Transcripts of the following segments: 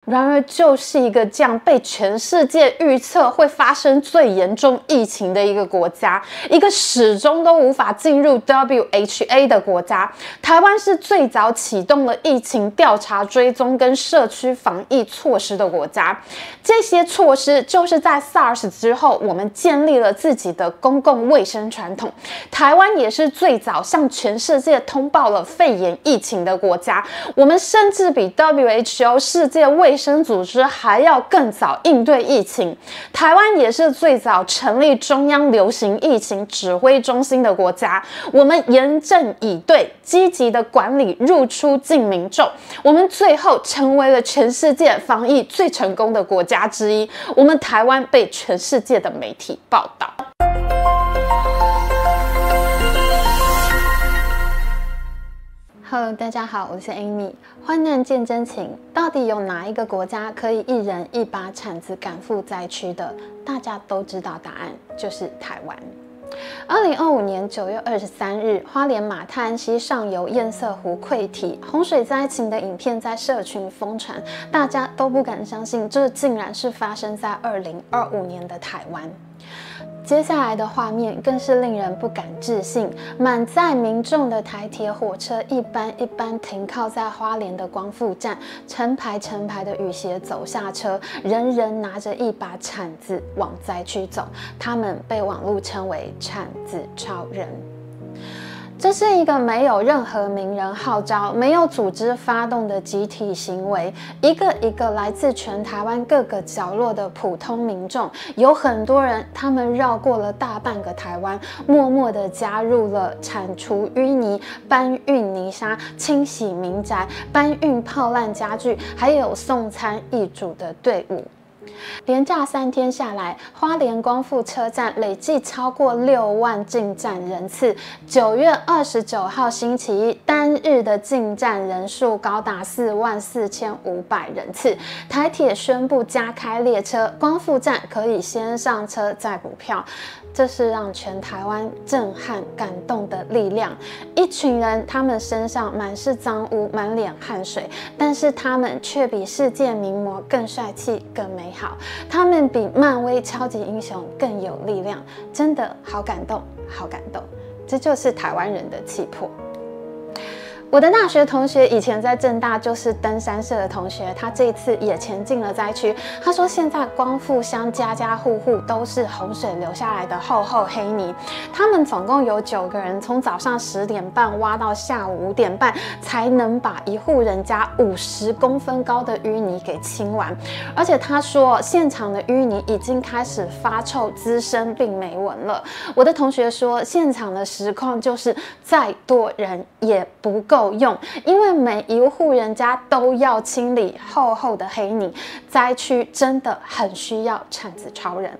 然而，就是一个这样被全世界预测会发生最严重疫情的一个国家，一个始终都无法进入 WHA 的国家。台湾是最早启动了疫情调查、追踪跟社区防疫措施的国家。这些措施就是在 SARS 之后，我们建立了自己的公共卫生传统。台湾也是最早向全世界通报了肺炎疫情的国家。我们甚至比 WHO 世界卫生组织还要更早应对疫情。台湾也是最早成立中央流行疫情指挥中心的国家。我们严阵以对，积极的管理入出境民众。我们最后成为了全世界防疫最成功的国家之一。我们台湾被全世界的媒体报道。Hello， 大家好，我是 Amy。患难见真情，到底有哪一个国家可以一人一把铲子赶赴灾区的？大家都知道答案，就是台湾。2025年9月23日，花莲马太安溪上游堰塞湖溃堤，洪水灾情的影片在社群疯传，大家都不敢相信，这竟然是发生在2025年的台湾。接下来的画面更是令人不敢置信，满载民众的台铁火车一班一班停靠在花莲的光复站，成排成排的雨鞋走下车，人人拿着一把铲子往灾区走，他们被网络称为铲子超人。这是一个没有任何名人号召、没有组织发动的集体行为，一个一个来自全台湾各个角落的普通民众，有很多人，他们绕过了大半个台湾，默默地加入了铲除淤泥、搬运泥沙、清洗民宅、搬运破烂家具，还有送餐义煮的队伍。连假3天下来，花莲光复车站累计超过6万进站人次。9月29号星期一单日的进站人数高达44500人次。台铁宣布加开列车，光复站可以先上车再补票。这是让全台湾震撼感动的力量。一群人，他们身上满是脏污，满脸汗水，但是他们却比世界名模更帅气、更美好。他们比漫威超级英雄更有力量，真的好感动，好感动。这就是台湾人的气魄。我的大学同学以前在政大就是登山社的同学，他这一次也前进了灾区。他说，现在光复乡家家户户都是洪水流下来的厚厚黑泥。他们总共有9个人，从早上10点半挖到下午5点半，才能把一户人家50公分高的淤泥给清完。而且他说，现场的淤泥已经开始发臭滋生，并没闻了。我的同学说，现场的实况就是再多人也不够用，因为每一户人家都要清理厚厚的黑泥，灾区真的很需要铲子超人。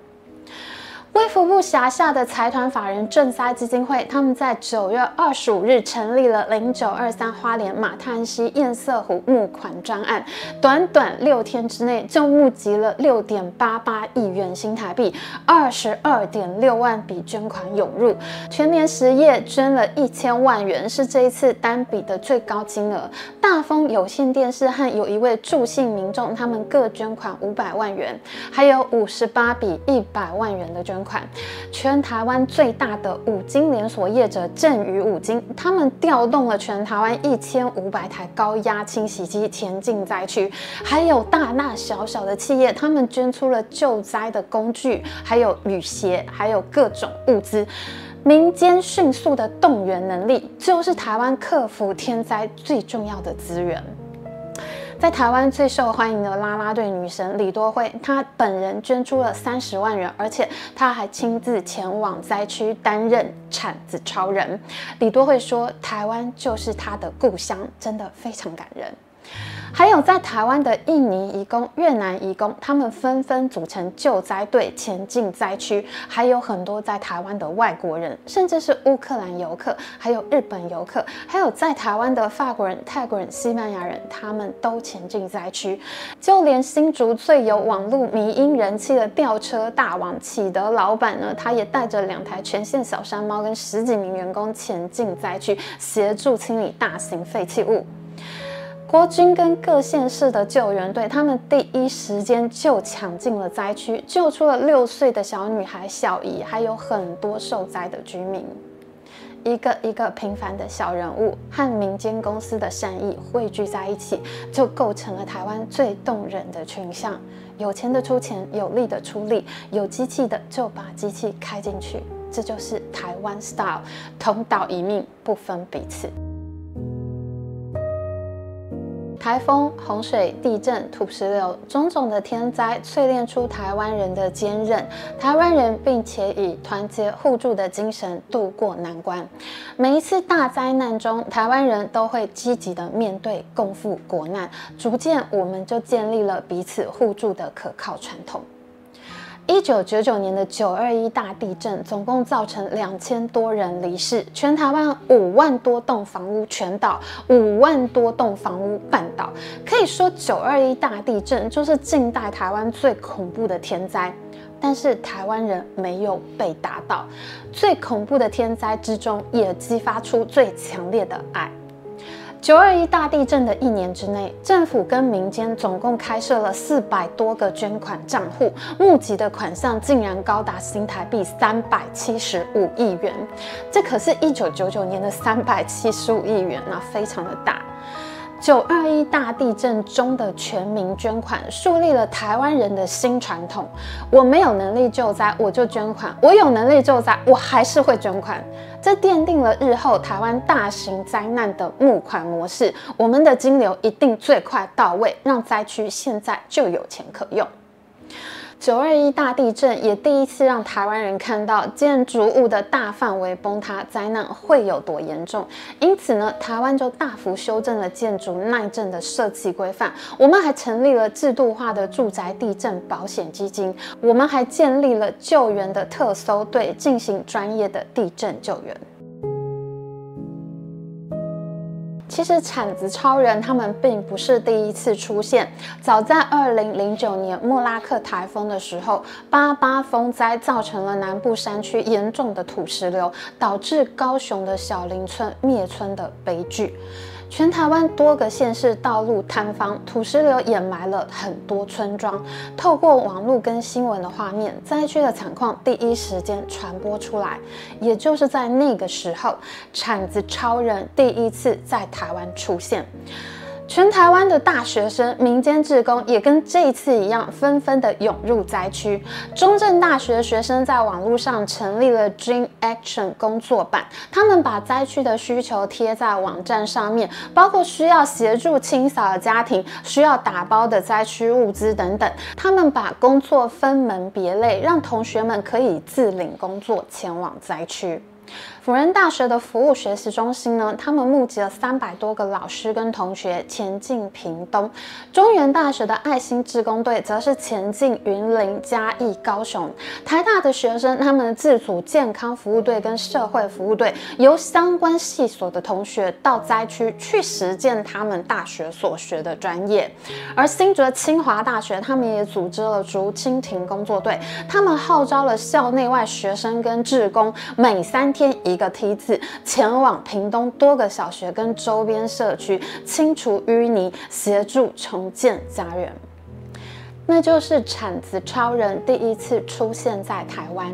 卫福部辖下的财团法人赈灾基金会，他们在9月25日成立了0923花莲马太安溪堰塞湖募款专案，短短6天之内就募集了6.88亿元新台币，22.6万笔捐款涌入，全年10夜捐了1000万元，是这一次单笔的最高金额。大丰有线电视和有一位助信民众，他们各捐款500万元，还有58笔100万元的捐款。全台湾最大的五金连锁业者正宇五金，他们调动了全台湾1500台高压清洗机前进灾区，还有大大小小的企业，他们捐出了救灾的工具，还有雨鞋，还有各种物资。民间迅速的动员能力，就是台湾克服天灾最重要的资源。在台湾最受欢迎的啦啦队女神李多惠，她本人捐出了30万元，而且她还亲自前往灾区担任铲子超人。李多惠说：“台湾就是她的故乡，真的非常感人。”还有在台湾的印尼移工、越南移工，他们纷纷组成救灾队前进灾区，还有很多在台湾的外国人，甚至是乌克兰游客，还有日本游客，还有在台湾的法国人、泰国人、西班牙人，他们都前进灾区。就连新竹最有网络迷因人气的吊车大王启德老板呢，他也带着2台全线小山猫跟10几名员工前进灾区，协助清理大型废弃物。国军跟各县市的救援队，他们第一时间就抢进了灾区，救出了6岁的小女孩小姨，还有很多受灾的居民。一个一个平凡的小人物和民间公司的善意汇聚在一起，就构成了台湾最动人的群像。有钱的出钱，有力的出力，有机器的就把机器开进去，这就是台湾 style， 同岛一命，不分彼此。台风、洪水、地震、土石流，种种的天灾淬炼出台湾人的坚韧，台湾人并且以团结互助的精神度过难关。每一次大灾难中，台湾人都会积极的面对，共赴国难，逐渐我们就建立了彼此互助的可靠传统。1999年的921大地震，总共造成2000多人离世，全台湾5万多栋房屋全倒，5万多栋房屋半倒。可以说921大地震就是近代台湾最恐怖的天灾。但是台湾人没有被打倒，最恐怖的天灾之中，也激发出最强烈的爱。921大地震的1年之内，政府跟民间总共开设了400多个捐款账户，募集的款项竟然高达新台币375亿元，这可是1999年的375亿元啊，非常的大。921大地震中的全民捐款，树立了台湾人的新传统：我没有能力救灾，我就捐款；我有能力救灾，我还是会捐款。这奠定了日后台湾大型灾难的募款模式。我们的金流一定最快到位，让灾区现在就有钱可用。921大地震也第一次让台湾人看到建筑物的大范围崩塌灾难会有多严重，因此呢，台湾就大幅修正了建筑耐震的设计规范。我们还成立了制度化的住宅地震保险基金，我们还建立了救援的特搜队，进行专业的地震救援。其实铲子超人他们并不是第一次出现，早在2009年莫拉克台风的时候，88风灾造成了南部山区严重的土石流，导致高雄的小林村灭村的悲剧。全台湾多个县市道路坍方，土石流掩埋了很多村庄。透过网络跟新闻的画面，灾区的惨况第一时间传播出来。也就是在那个时候，铲子超人第一次在台湾出现。全台湾的大学生、民间志工也跟这一次一样，纷纷的涌入灾区。中正大学的学生在网络上成立了 Dream Action 工作版，他们把灾区的需求贴在网站上面，包括需要协助清扫的家庭、需要打包的灾区物资等等。他们把工作分门别类，让同学们可以自领工作前往灾区。辅仁大学的服务学习中心呢，他们募集了300多个老师跟同学前进屏东。中原大学的爱心志工队则是前进云林、嘉义、高雄。台大的学生他们自组健康服务队跟社会服务队，由相关系所的同学到灾区去实践他们大学所学的专业。而新竹的清华大学，他们也组织了竹蜻蜓工作队，他们号召了校内外学生跟志工，每3天一个梯次前往屏东多个小学跟周边社区清除淤泥，协助重建家园。那就是铲子超人第一次出现在台湾。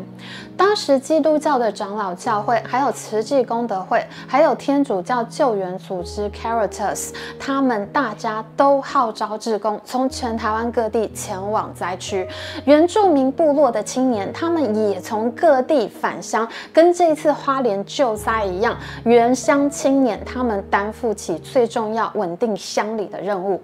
当时基督教的长老教会、还有慈济功德会、还有天主教救援组织 Caritas， 他们大家都号召志工从全台湾各地前往灾区。原住民部落的青年，他们也从各地返乡，跟这次花莲救灾一样，原乡青年他们担负起最重要稳定乡里的任务。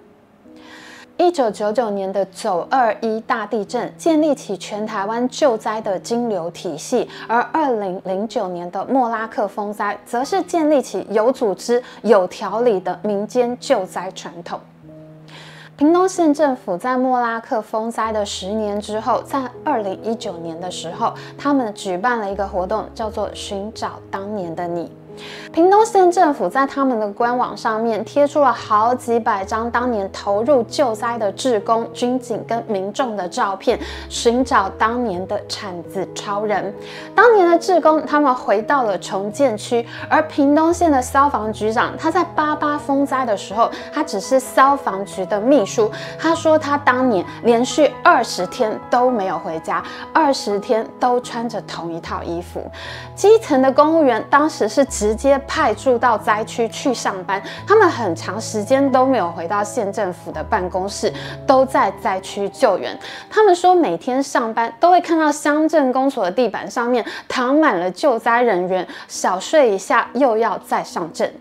1999年的921大地震建立起全台湾救灾的金流体系，而2009年的莫拉克风灾则是建立起有组织、有条理的民间救灾传统。屏东县政府在莫拉克风灾的10年之后，在2019年的时候，他们举办了一个活动，叫做“寻找当年的你”。屏东县政府在他们的官网上面贴出了好几百张当年投入救灾的志工、军警跟民众的照片，寻找当年的铲子超人。当年的志工他们回到了重建区，而屏东县的消防局长他在88风灾的时候，他只是消防局的秘书。他说他当年连续20天都没有回家，20天都穿着同一套衣服。基层的公务员当时是直接派驻到灾区去上班，他们很长时间都没有回到县政府的办公室，都在灾区救援。他们说每天上班都会看到乡镇公所的地板上面躺满了救灾人员，小睡一下又要再上阵。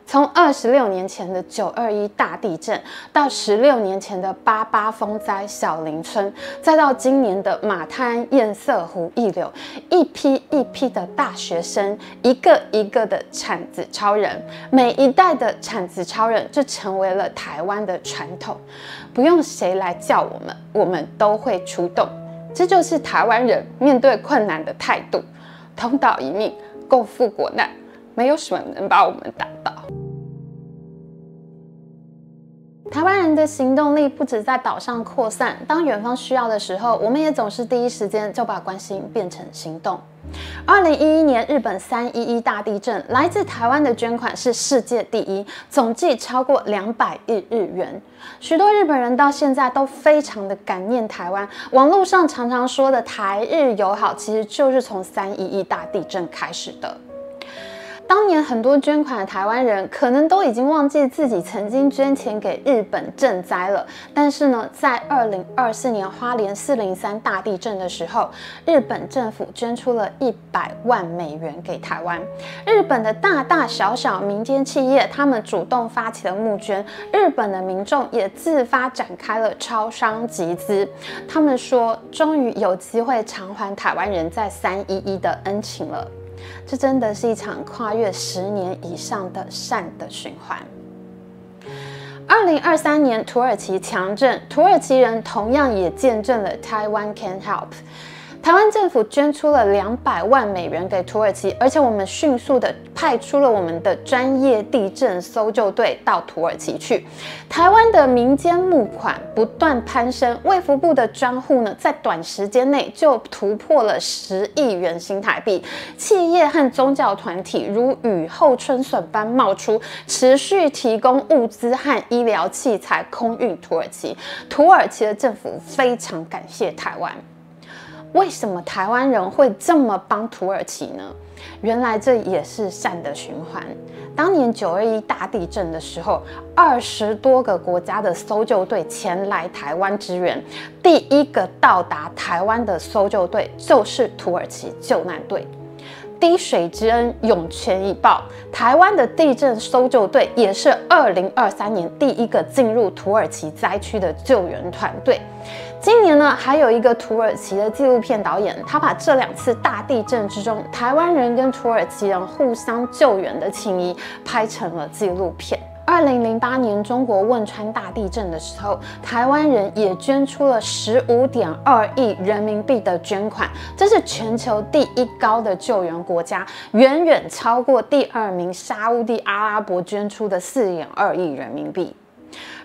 从26年前的921大地震，到16年前的88风灾小林村，再到今年的马太鞍堰塞湖溢流，一批一批的大学生，一个一个的铲子超人，每一代的铲子超人就成为了台湾的传统，不用谁来叫我们，我们都会出动。这就是台湾人面对困难的态度，同岛一命，共赴国难，没有什么能把我们打倒。台湾人的行动力不止在岛上扩散，当远方需要的时候，我们也总是第一时间就把关心变成行动。2011年日本311大地震，来自台湾的捐款是世界第一，总计超过200亿日元。许多日本人到现在都非常的感念台湾，网络上常常说的台日友好，其实就是从311大地震开始的。当年很多捐款的台湾人可能都已经忘记自己曾经捐钱给日本赈灾了，但是呢，在2024年花莲403大地震的时候，日本政府捐出了100万美元给台湾。日本的大大小小民间企业，他们主动发起了募捐，日本的民众也自发展开了超商集资。他们说，终于有机会偿还台湾人在311的恩情了。这真的是一场跨越10年以上的善的循环。2023年土耳其强震，土耳其人同样也见证了 Taiwan Can Help。台湾政府捐出了200万美元给土耳其，而且我们迅速的派出了我们的专业地震搜救队到土耳其去。台湾的民间募款不断攀升，卫福部的专户呢，在短时间内就突破了10亿元新台币。企业和宗教团体如雨后春笋般冒出，持续提供物资和医疗器材空运土耳其。土耳其的政府非常感谢台湾。为什么台湾人会这么帮土耳其呢？原来这也是善的循环。当年921大地震的时候，20多个国家的搜救队前来台湾支援，第一个到达台湾的搜救队就是土耳其救难队。滴水之恩，涌泉以报。台湾的地震搜救队也是2023年第一个进入土耳其灾区的救援团队。今年呢，还有一个土耳其的纪录片导演，他把这2次大地震之中台湾人跟土耳其人互相救援的情谊拍成了纪录片。2008年中国汶川大地震的时候，台湾人也捐出了15.2亿人民币的捐款，这是全球第1高的救援国家，远远超过第2名沙烏地阿拉伯捐出的4.2亿人民币。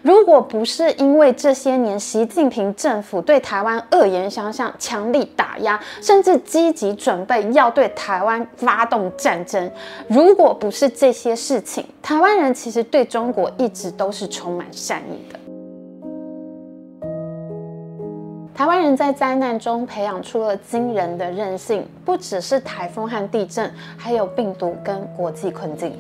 如果不是因为这些年习近平政府对台湾恶言相向、强力打压，甚至积极准备要对台湾发动战争，如果不是这些事情，台湾人其实对中国一直都是充满善意的。台湾人在灾难中培养出了惊人的韧性，不只是台风和地震，还有病毒跟国际困境。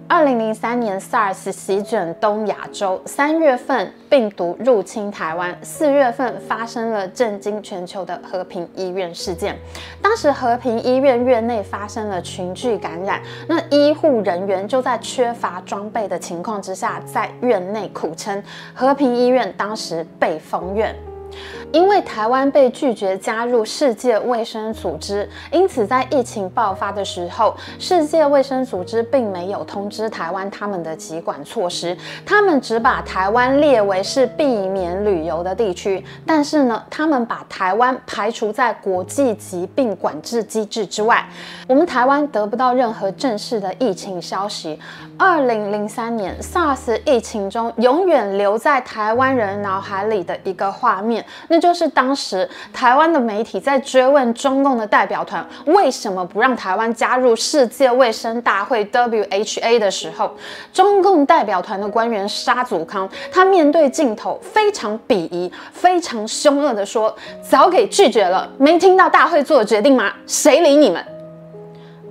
2003年 SARS 席卷东亚洲，3月份病毒入侵台湾，4月份发生了震惊全球的和平医院事件。当时和平医院院内发生了群聚感染，那医护人员就在缺乏装备的情况之下，在院内苦撑，和平医院当时被封院。因为台湾被拒绝加入世界卫生组织，因此在疫情爆发的时候，世界卫生组织并没有通知台湾他们的疾管措施，他们只把台湾列为是避免旅游的地区。但是呢，他们把台湾排除在国际疾病管制机制之外，我们台湾得不到任何正式的疫情消息。2003年 SARS 疫情中，永远留在台湾人脑海里的一个画面，那就是当时台湾的媒体在追问中共的代表团为什么不让台湾加入世界卫生大会 WHA 的时候，中共代表团的官员沙祖康，他面对镜头非常鄙夷、非常凶恶地说：“早给拒绝了，没听到大会做的决定吗？谁理你们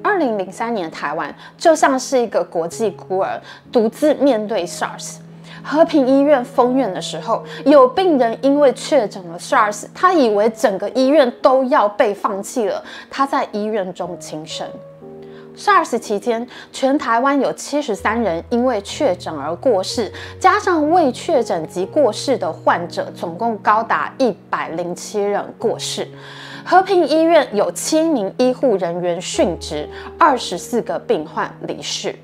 ？”2003年台湾就像是一个国际孤儿，独自面对 SARS。和平医院封院的时候，有病人因为确诊了 SARS， 他以为整个医院都要被放弃了，他在医院中轻生。SARS 期间，全台湾有73人因为确诊而过世，加上未确诊及过世的患者，总共高达107人过世。和平医院有7名医护人员殉职，24个病患离世。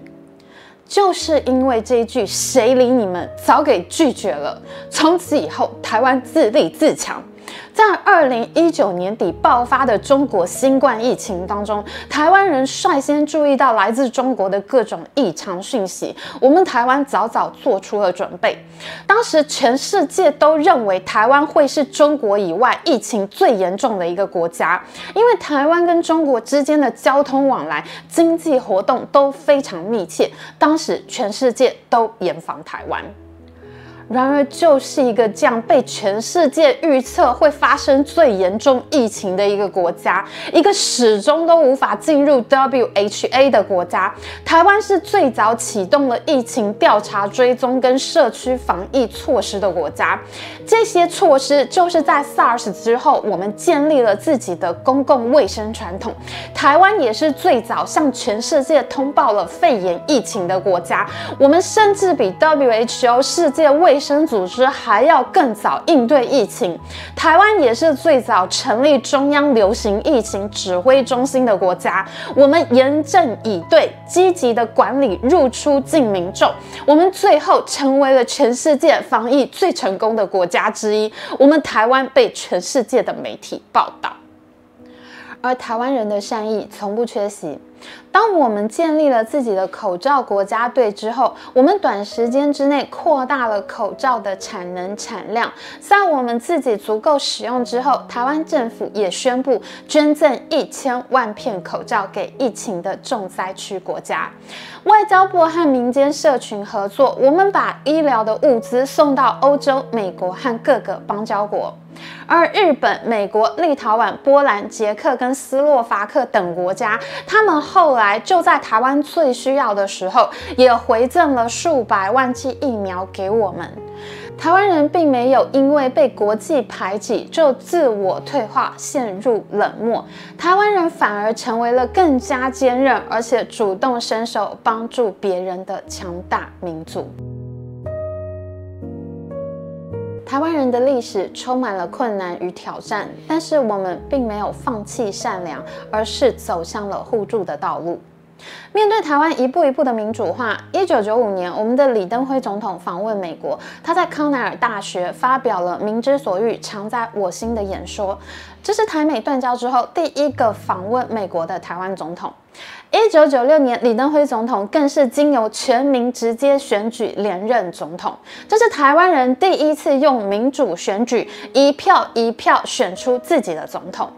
就是因为这一句"谁理你们"早给拒绝了，从此以后台湾自立自强。在2019年底爆发的中国新冠疫情当中，台湾人率先注意到来自中国的各种异常讯息，我们台湾早早做出了准备。当时全世界都认为台湾会是中国以外疫情最严重的一个国家，因为台湾跟中国之间的交通往来、经济活动都非常密切，当时全世界都严防台湾。然而，就是一个这样被全世界预测会发生最严重疫情的一个国家，一个始终都无法进入 WHA 的国家，台湾是最早启动了疫情调查追踪跟社区防疫措施的国家。这些措施就是在 SARS 之后，我们建立了自己的公共卫生传统。台湾也是最早向全世界通报了肺炎疫情的国家，我们甚至比 WHO 世界卫生组织还要更早应对疫情。台湾也是最早成立中央流行疫情指挥中心的国家，我们严阵以对，积极的管理入出境民众，我们最后成为了全世界防疫最成功的国家之一。我们台湾被全世界的媒体报道，而台湾人的善意从不缺席。当我们建立了自己的口罩国家队之后，我们短时间之内扩大了口罩的产能产量。在我们自己足够使用之后，台湾政府也宣布捐赠1000万片口罩给疫情的重灾区国家。外交部和民间社群合作，我们把医疗的物资送到欧洲、美国和各个邦交国。而日本、美国、立陶宛、波兰、捷克跟斯洛伐克等国家，他们后来就在台湾最需要的时候，也回赠了数百万剂疫苗给我们。台湾人并没有因为被国际排挤就自我退化，陷入冷漠。台湾人反而成为了更加坚韧，而且主动伸手帮助别人的强大民族。台湾人的历史充满了困难与挑战，但是我们并没有放弃善良，而是走向了互助的道路。面对台湾一步一步的民主化，1995年，我们的李登辉总统访问美国，他在康奈尔大学发表了“民之所欲，常在我心”的演说。这是台美断交之后第一个访问美国的台湾总统。1996年，李登辉总统更是经由全民直接选举连任总统，这是台湾人第一次用民主选举一票一票选出自己的总统。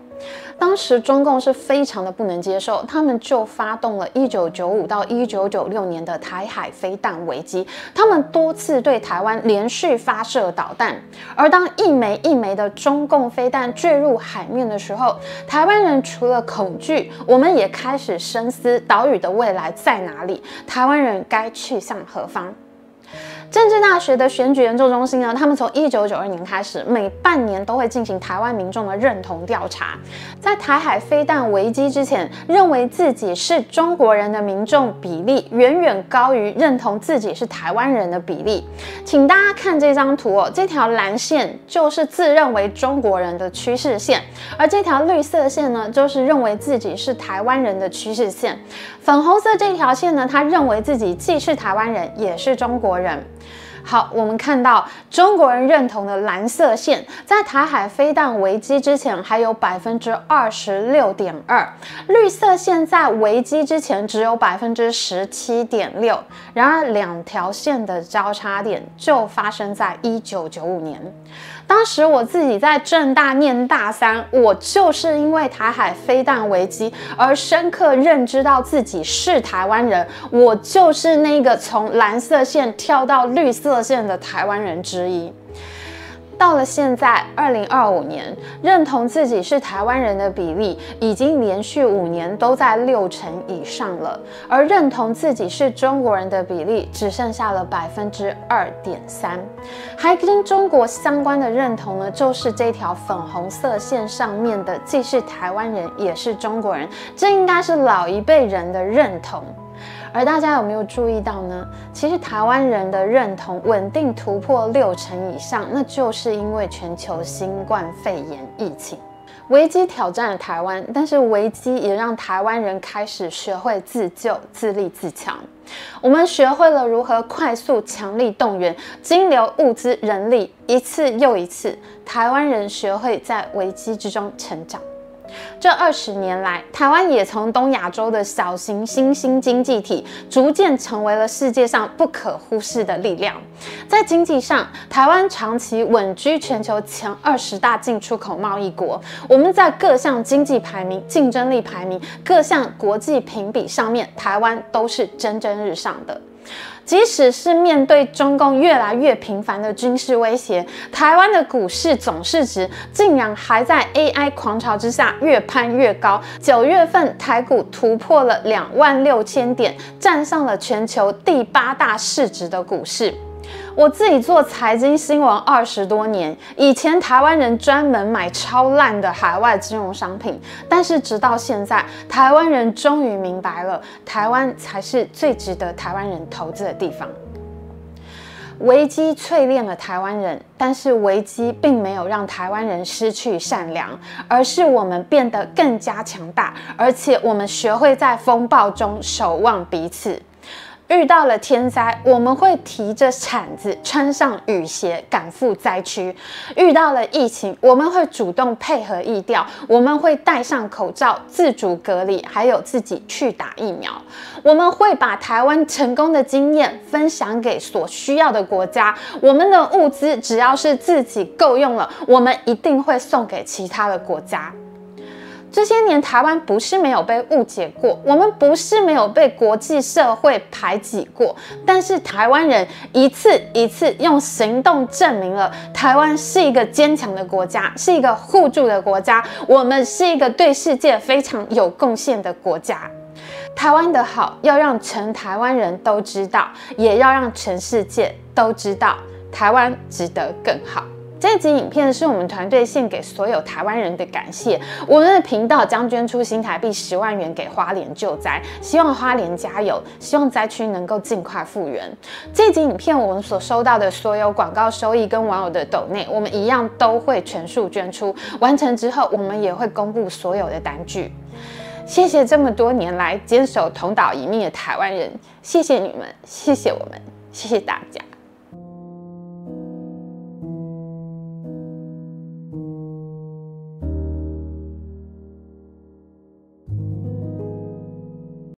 当时中共是非常的不能接受，他们就发动了1995到1996年的台海飞弹危机，他们多次对台湾连续发射导弹，而当一枚一枚的中共飞弹坠入海面的时候，台湾人除了恐惧，我们也开始深思岛屿的未来在哪里，台湾人该去向何方。政治大学的选举研究中心呢，他们从1992年开始，每半年都会进行台湾民众的认同调查。在台海飞弹危机之前，认为自己是中国人的民众比例远远高于认同自己是台湾人的比例。请大家看这张图哦，这条蓝线就是自认为中国人的趋势线，而这条绿色线呢，就是认为自己是台湾人的趋势线。粉红色这条线呢，他认为自己既是台湾人，也是中国人。好，我们看到中国人认同的蓝色线，在台海飞弹危机之前还有26.2%，绿色线在危机之前只有17.6%。然而，两条线的交叉点就发生在1995年。当时我自己在政大念大三，我就是因为台海飞弹危机而深刻认知到自己是台湾人，我就是那个从蓝色线跳到绿色线的台湾人之一。到了现在，2025年，认同自己是台湾人的比例已经连续5年都在60%以上了，而认同自己是中国人的比例只剩下了2.3%。还跟中国相关的认同呢，就是这条粉红色线上面的，既是台湾人也是中国人，这应该是老一辈人的认同。而大家有没有注意到呢？其实台湾人的认同稳定突破60%以上，那就是因为全球新冠肺炎疫情危机挑战了台湾，但是危机也让台湾人开始学会自救、自立自强。我们学会了如何快速、强力动员、金流、物资、人力，一次又一次，台湾人学会在危机之中成长。这20年来，台湾也从东亚洲的小型新兴经济体，逐渐成为了世界上不可忽视的力量。在经济上，台湾长期稳居全球前20大进出口贸易国。我们在各项经济排名、竞争力排名、各项国际评比上面，台湾都是蒸蒸日上的。即使是面对中共越来越频繁的军事威胁，台湾的股市总市值竟然还在 AI 狂潮之下越攀越高。9月份台股突破了26000点，站上了全球第8大市值的股市。我自己做财经新闻20多年，以前台湾人专门买超烂的海外金融商品，但是直到现在，台湾人终于明白了，台湾才是最值得台湾人投资的地方。危机淬炼了台湾人，但是危机并没有让台湾人失去善良，而是我们变得更加强大，而且我们学会在风暴中守望彼此。遇到了天灾，我们会提着铲子，穿上雨鞋，赶赴灾区；遇到了疫情，我们会主动配合疫调，我们会戴上口罩，自主隔离，还有自己去打疫苗。我们会把台湾成功的经验分享给所需要的国家。我们的物资只要是自己够用了，我们一定会送给其他的国家。这些年，台湾不是没有被误解过，我们不是没有被国际社会排挤过，但是台湾人一次一次用行动证明了，台湾是一个坚强的国家，是一个互助的国家，我们是一个对世界非常有贡献的国家。台湾的好要让全台湾人都知道，也要让全世界都知道，台湾值得更好。这集影片是我们团队献给所有台湾人的感谢。我们的频道将捐出新台币10万元给花莲救灾，希望花莲加油，希望灾区能够尽快复原。这集影片我们所收到的所有广告收益跟网友的抖内，我们一样都会全数捐出。完成之后，我们也会公布所有的单据。谢谢这么多年来坚守同岛一命的台湾人，谢谢你们，谢谢我们，谢谢大家。